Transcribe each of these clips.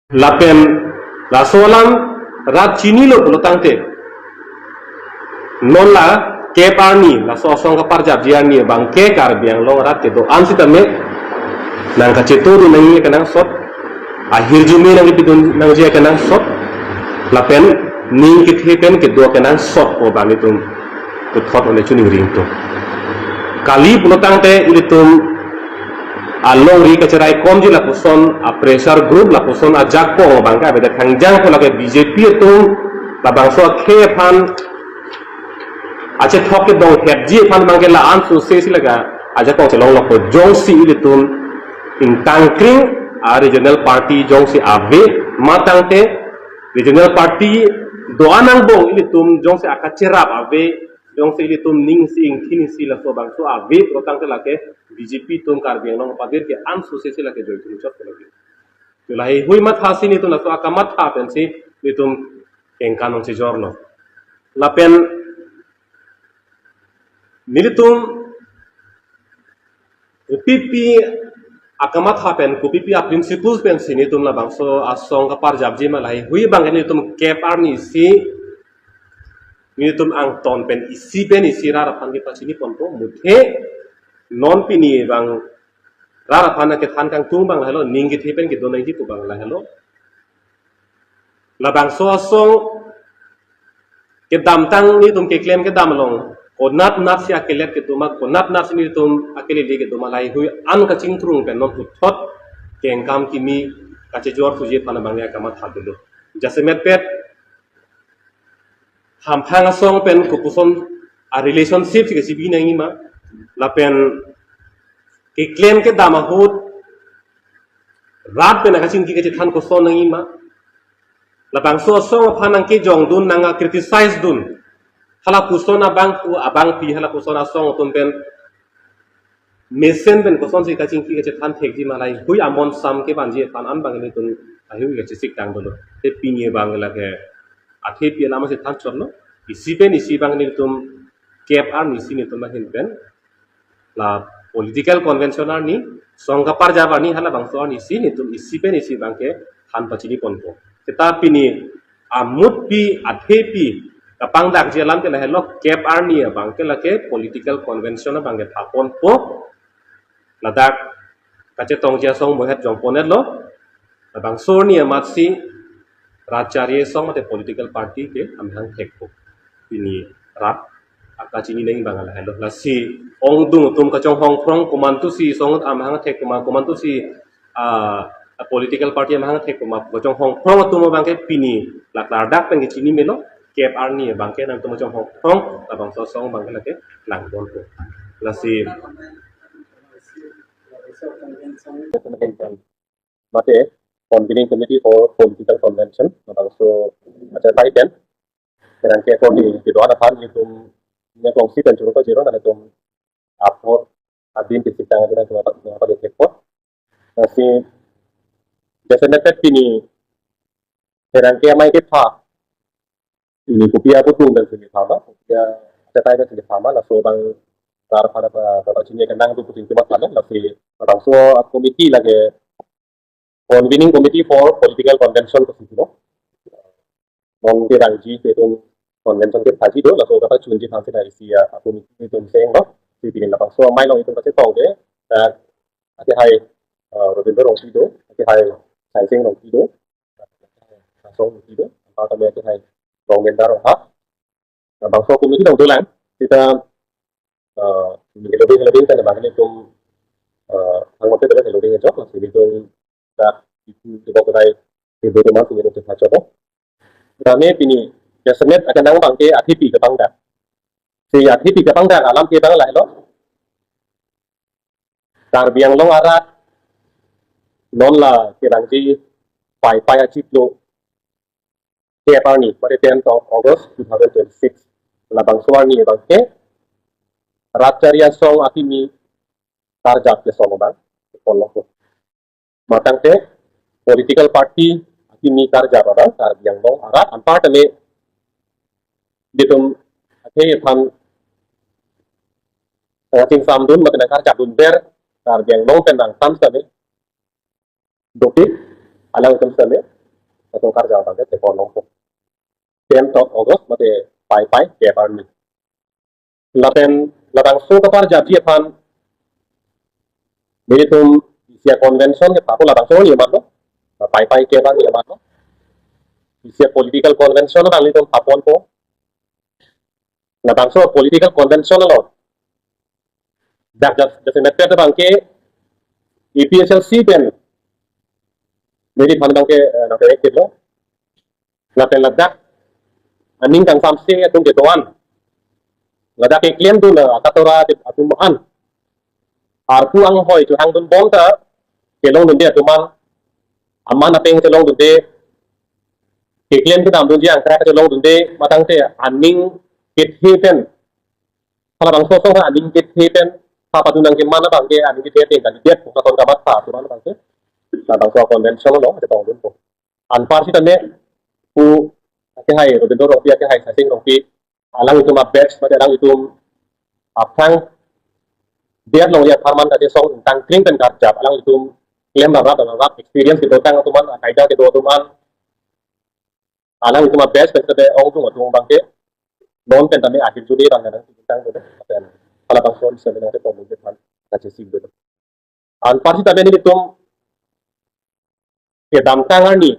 lapen la solam rat chini lo bulutangte non la ke parni la so song ka parjab jiani bang ke kar biang long rat ke do ansi tame nang ka ceturu nang ni kanang sot ahir jumi nang bidun nang je kanang sot lapen ning ke thepen ke do kanang sot o bang itum to thot ole chuning ring to kali bulutangte ilitum along ri kacerai kom ji la puson a pressure group la puson a jak ko bangka beda khangjang ko lage BJP tu la bangso khe phan ache thok ke dong het ji phan bangke la an su se si laga aja ko chelong lo ko jong si ilitun in tangkring a regional party jong si ave matangte regional party doanang bong ilitum jong si akacherap ave jong si ilitum ning si ing thini si la so bangso ave protang te lake BJP tum karbiang nong padir ke an susesi lake joy tum chot lake tulai hui mat hasi ni tum la so akamat ha pensi ni tum engkan nong si jorno lapen nilitum pipi akamat ha pen ku pipi a principles pensi ni tum la bangso asong ka parjab ji malai hui bang ni tum cap arni si ni tum ang ton pen isi pen isi ra pan ki pasini ponpo muthe non pini bang rara phana ke than kang tung bang hello ning ki thipen ki donai ki tu bang la hello la bang so song ke dam tang ni tum ke claim ke dam long ko nat nat sia ke let ke tuma ko nat nat ni tum akele le ke tuma lai hui an ka ching trung pen non tu thot ke engkam ki mi ka che jor fu je phana bang ya kamat ha dulu jase met pet ham phang song pen ko puson a relationship ke sibi nang ma lapen ke claim ke dama hut rat pe na kasing ki ke than ko so nang ima labang so so phanang ke jong dun nanga criticize dun hala kusona bang ku abang pi hala kusona song tum pen mesen ben ko son si kasing ki ke than thek ji malai hui amon sam ke ban je pan an bang ni tun ahu ke sik tang dolo te pinge bang la ke athe pi lama se than chorno isi pen isi bang ni tum cap ar ni si ni tum hin pen la political conventional ni songka parjaba ni hala bangso ni si ni tum isi pen isi bangke han pachini ponpo tetapi ni amut pi athe pi kapang dak jalan ke lahelo cap ar ni bangke lake political conventional bangke thapon po ladak kache tong ja song mohet jong ponet lo bangso ni amatsi racharye song mate political party ke amhang thekpo ini rat akachini neng bangal hello lasi ong dung tum ka chong hong krong kumantu si song amhang thek kuma kumantu si a political party amhang thek kuma ka chong hong krong tum bangke pini laklar dak peng chini melo kep arni bangke nang tum chong hong krong la bang so song bangke lake lang don ko lasi mate convening committee for political convention bang so acha tai ken dan ke ko di doa pan itu nya kongsi dan juru jero na tum apor adin di sitang ada na pada kepot si jasana pet pini dan ke mai ke pha ini kupia putung dan sini sama ya cetai dan sini sama la so bang tar pada pada sini kenang tu puting cuma kala la si orang so komiti lagi convening committee for political convention ko sino mong dirangji ke tum convention ke phaji do la so kata chunji phansi na isi ya komiti tum seng no si pinin la so mai long itu ka se tong de ati hai Robindra rong si do ati hai sai seng rong si do so si do ta me ati hai rong menda rong ha bang so komiti dong dolan kita ni lebih kan bang ni tum ang mate tele lebih ngejok la si tum ta itu ko dai itu tu mas ni tum ha chobo rame pini jasmet akan nang bangke athipi ke bangda si athipi ke bangda alam ke bang lai lo tar biang long arat non la kirangji pai achieve lo ke parni pada 10th of August 2026 la bang suarni bangke ratcharia song atimi tarjap ke song bang kollo matang te political party atimi tarjap bang tar biang long arat ampar tele ditum ate tham ting sam dun makna kar jabun ber tar biang long pendang tam sale doki alang tam sale atau karja bangke telepon nongko 10th of August mate pai ke parni laten latang so kapar jadi pan militum isia convention ke papo latang so ni mato pai ke bang ni mato isia political convention na litum papon po latang so political convention lo dak jase mette bangke EPSLC pen मेरी फन बंके नते एक किलो नते लद्दाख अनिंग तंग samse atung ke doan ladakh ke klien tu la katora atum an arku ang hoi tu hang dun bong ta ke long dun de atuman aman apeng ke long dun de ke klien tu dam dun jiang kra ke long dun de matang te aning ke theten phala bang so so aning ke theten pa patunang ke mana bang ke aning ke theten kan dia ko ton kamat pa tu bang ke latang so convention lo ke tong dun po an parsi tane pu ke hai ro do ro pia ke hai sa sing ro pi alang itu ma batch pada alang itu apang dia lo ya farman tadi song tang kling pen karja alang itu klem rap experience itu tang tu man kaida ke do tu man alang itu ma batch pen tadi ong tu tu bangke non pen tane akhir juli rang nang tang tu pen ala bang so se ne to mo ke pan ka che sig do an parsi tadi ni itu ke dam tangan ni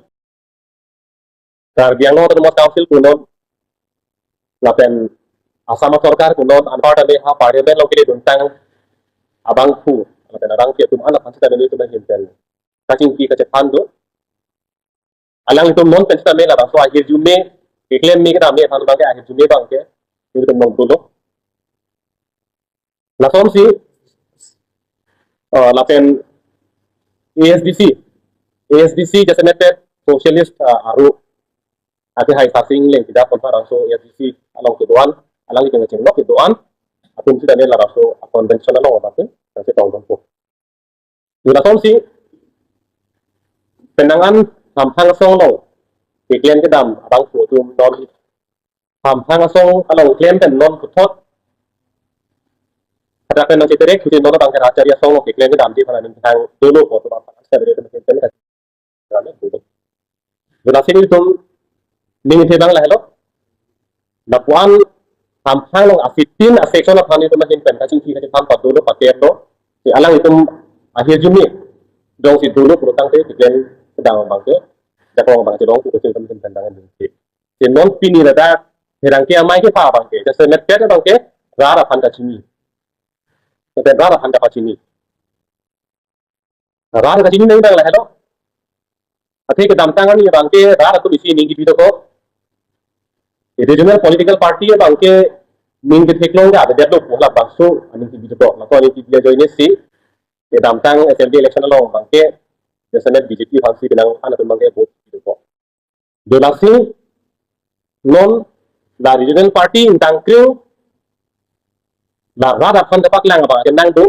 Karbiang no terus council kunon lapen asama sarkar kunon anpar ale ha parliament lo kile duntang abang fu lapen arang ke tum ala pansa dele tum himpen kacing ki kace pando alang tum non pensta me la so ahir jume eklem me ka me phan bangke ahir jume bangke ni tum non tulo la som si lapen ASDC जैसे में socialist aru ati hai sasing leng tidak kontra raso ASDC alang ke doan alang ke ngeceng lo ke doan atun sudah ne la raso conventional lo ba ke se tahu kan po dula som si penangan hampang song lo iklen ke dam abang fu tum non hampang song alang klem pen non putot ada pen nang cetere kutin non bang ke acarya song lo iklen ke dam di panan tang dulu ko to ba sa bere pen dula sini tum ning the bang la hello na puan hampang long afitin a section of hani to mahin pen kacing ki ka pam pa dulu paket lo si alang itum akhir jumi dong si dulu protang te iklen sedang bangke jakong bang dong ku kutin pen tandangan ni si non pini la da herang ke amai ke pa bangke jase met pet bangke rara pan ka chini te rara pan ka chini rara ka chini nei bang la hello अथे के दामतांगन ये बांके रार तो इसी निंगी भी तो को रीजनल पॉलिटिकल पार्टी है बांके निंग के थेक्लोंग का आदर लोग पोला बांसो निंगी भी तो को लको निंगी भी जो इन्हें सी ये दामतांग असेंबली इलेक्शन लो बांके जैसे में बीजेपी फांसी बिनांग आना तो बांके वोट भी तो को जो लासी नॉन ला रीजनल पार्टी इन तांक्रिंग ला रार अपन तपक लांग बांके नांग दो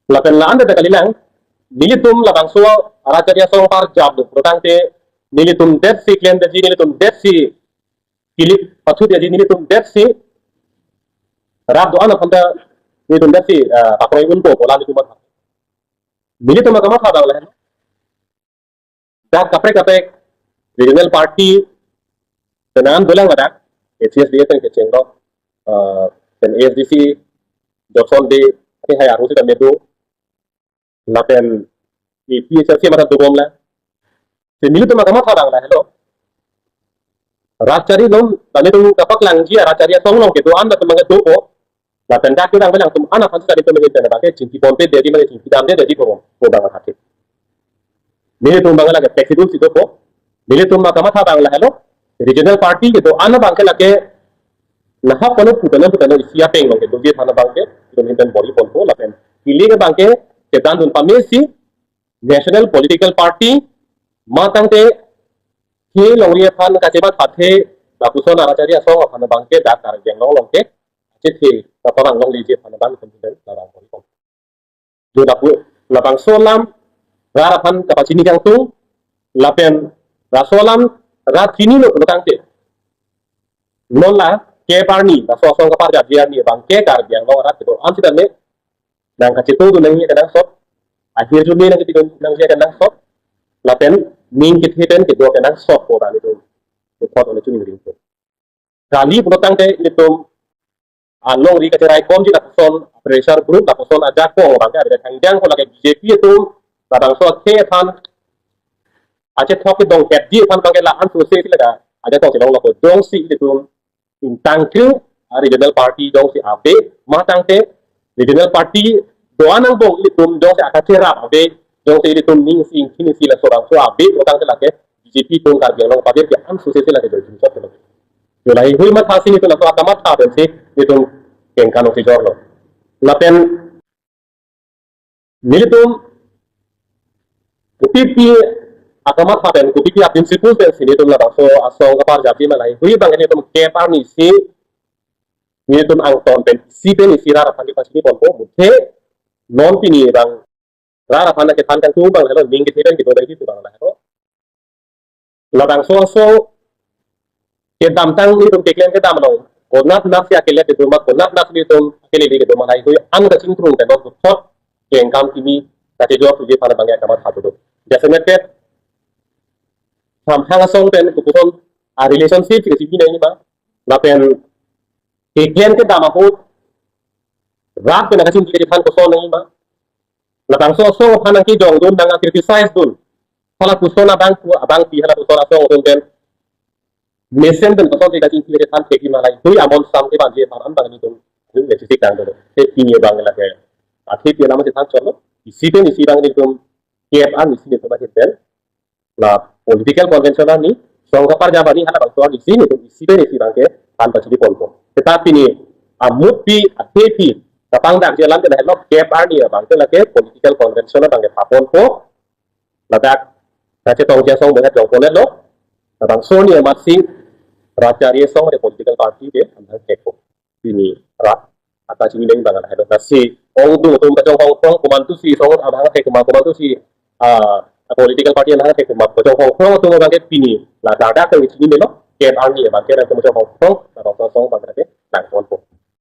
लापेन ला अंदर तक लिलांग Nilitum labang so aracarya song par job protang te nilitum det si klen de nilitum det si kilip pathu de nilitum det si rab do ana phanda nilitum det si aproy un po bola nilitum nilitum ma kama khada wala da kapre regional party tenan bolang ada HSD ten ke chengro ten ASDC Johnson de ke hay arusi ta medu lapen EPSLC mata dugom la se milu to makama thadang la hello rachari lom tale tu kapak lang ji rachari song long ke do an to manga do ko lapen dak dang belang tum ana phansa tale to mege tane ba ke chinti pompe dedi mage chinti dam de dedi ko bang khate milu tum bangala ke flexible si do ko milu tum makama thadang la hello regional party ke do an bang ke lake na ha kono putana sia peng long ke do je thana bang ke to min body pon ko lapen kili ke bang ke ketan dun pamesi national political party matang te ki longri phan ka cheba thathe la puson aracharya song phan bangke da kar geng long ke che thi ta parang long li je phan ban confident la bang ko jo da pu la bang solam ra phan ka pachini kang tu la pen ra solam ra chini lo tang te non la ke parni da so song ka par ja dia ni bangke kar geng long ra to an si ne nang kacitu tu nang kadang sop akhir juni nang kita nang dia kadang sop lapen ning kitheten ke do kenang sok ko dan itu pot oleh cuni ring ko kali penotang te itu long ri ka cerai kom ji la son pressure group la son ajak ko orang ka ada tangjang ko la ke BJP itu badang so ke than aja thok ke dong ket ji pan bangke la an su se la aja tong long la ko dong si itu in tangku regional party dong si ape ma tang te regional party doanang bong itu dong si akatera ape dong si itu ning si kini si la sorang so ape otang te la ke BJP tong ka long pa ke an su se la ke do so te yo lai hui ma thasi ni to la to akamat ta ben si itu kengkan si jorlo lapen militum kupipi akamat ta ben kupipi a principle ben si ni to la so asong ka par jati ma lai hui bang ni to ke par ni si ni to ang ton ben si ben si ra pa ni pa si bon ko muthe non pi ni bang ra pa na ke tan kan tu bang lo ning ke theben ki to dai tu bang la ho la bang so ke dam tang ni tum ke klen ke dam no ko nat nat ya ke le ke tum ko nat nat ni tum ke le ke tum lai hui ang da ching trung ke no ko thot ke kam ki ni ta ke jo tu je pa na bang ya ka ma tha tu jase me ke tham hang song pen ku ton a relationship ke si ni ma la pen ke klen ke dam ho rat pe na ka ching ke than ko so ni ma la bang so phanang ki jong dun nang criticize dun hala ku so na bang ku abang pi hala ku so na so dun pen mesen dan pasal tiga cincin dari tan teki malai tu amon sam ke banjir paran bang ni tu ne sisi kang tu te kini bang la ke akhir dia nama tan cholo isi bang ni tu kep an isi tu bagi tel la political convention ni song kapar jabani hala bang tu isi ni tu isi bang ke tan pasti polko tetapi ni amut pi akhir pi kapang dak jalan ke hello kep an ni bang tu la ke political convention bang ke papon ko la dak ta che tong song dengan jong polet lo bang so ni masih Racarya song ada political party ke andar keko ini rat atas ini dengan bangan ada nasi orang tu macam Hong Kong kumantu si song abang ke kumantu si political party yang ke kumantu macam Hong Kong tu orang ke pini lah ada ke sini melo ke ani bang ke macam Hong Kong orang song bang ke langkon